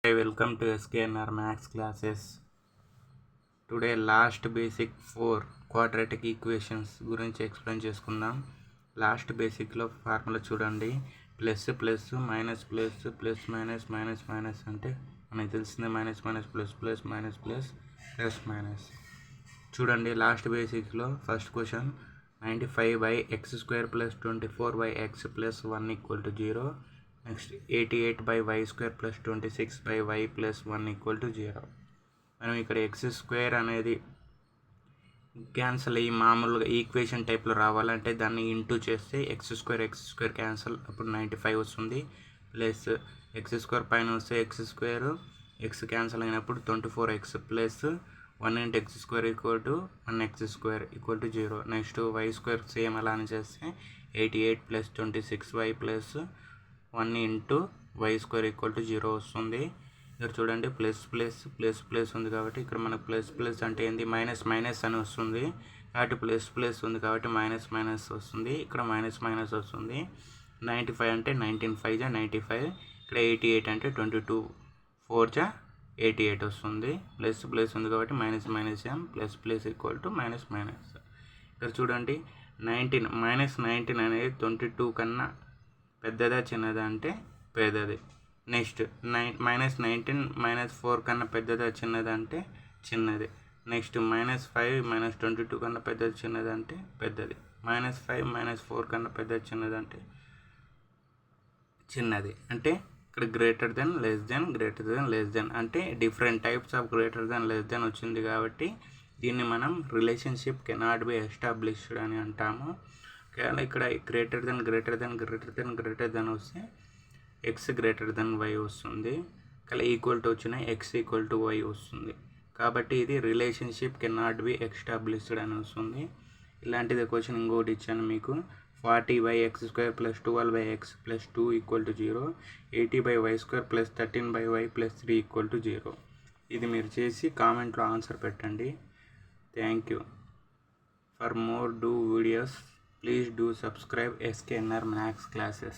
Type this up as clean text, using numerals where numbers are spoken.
Hi, welcome to SKNR Max classes. Today last basic 4 quadratic equations గురించి explain చేసుకుందాం. Last బేసిక్లో formula చూడండి. Plus plus minus plus plus minus minus minus అంటే మనకు తెలిసిందే minus minus plus plus minus plus plus minus. చూడండి last బేసిక్లో first question 95/x² + 24/x + 1 = 0. Next 88/y² + 26/y + 1 = 0. మనం ఇక్కడ x² అనేది క్యాన్సల్ అయ్యి మామూలుగా ఈక్వేషన్ టైప్లో రావాలంటే దాన్ని ఇంటూ చేస్తే x² క్యాన్సల్, అప్పుడు 95 వస్తుంది. ప్లస్ x² పైన వస్తే x క్యాన్సల్ అయినప్పుడు 24x plus 1 × x² = 1x² = 0. Next y² same అలానే చేస్తే 88 + 26y + 1 × y² = 0 వస్తుంది. ఇక్కడ చూడండి ప్లస్ ప్లస్ ప్లస్ ప్లస్ ఉంది కాబట్టి ఇక్కడ మనకు ప్లస్ ప్లస్ అంటే ఏంటి మైనస్ మైనస్ అని వస్తుంది. కాబట్టి ప్లస్ ప్లస్ ఉంది కాబట్టి మైనస్ మైనస్ వస్తుంది, ఇక్కడ మైనస్ మైనస్ వస్తుంది. 95 అంటే 19 5 = 95, ఇక్కడ 88 అంటే 22 4 = 88 వస్తుంది. ప్లస్ ప్లస్ ఉంది కాబట్టి minus minus plus plus = minus minus. ఇక్కడ చూడండి 19 -19 అనేది 22 కన్నా పెద్దదా చిన్నదా అంటే పెద్దది. నెక్స్ట్ -19 -4 కన్నా పెద్దదా చిన్నదా అంటే చిన్నది. నెక్స్ట్ -5 -22 కన్నా పెద్దది చిన్నది అంటే పెద్దది. -5 -4 కన్నా పెద్దది చిన్నది అంటే చిన్నది. అంటే ఇక్కడ greater than less than greater than less than అంటే different types of greater than less than వచ్చింది కాబట్టి దీన్ని మనం రిలేషన్షిప్ కెనాట్ బి ఎస్టాబ్లిష్డ్ అని అంటాము. ఒకవేళ ఇక్కడ greater then greater then greater then greater then వస్తే x గ్రేటర్ దెన్ y వస్తుంది. ఇక్కడ ఈక్వల్ టు వచ్చిన x = y వస్తుంది. కాబట్టి ఇది రిలేషన్షిప్ కెనాట్ బి ఎస్టాబ్లిష్డ్ అని వస్తుంది. ఇలాంటిది క్వశ్చన్ ఇంకోటి ఇచ్చాను మీకు. 40/x² + 12/x + 2 = 0. 80/y² + 13/y + 3 = 0. ఇది మీరు చేసి కామెంట్లో ఆన్సర్ పెట్టండి. Thank you. For more do videos please do subscribe SKNR Max classes.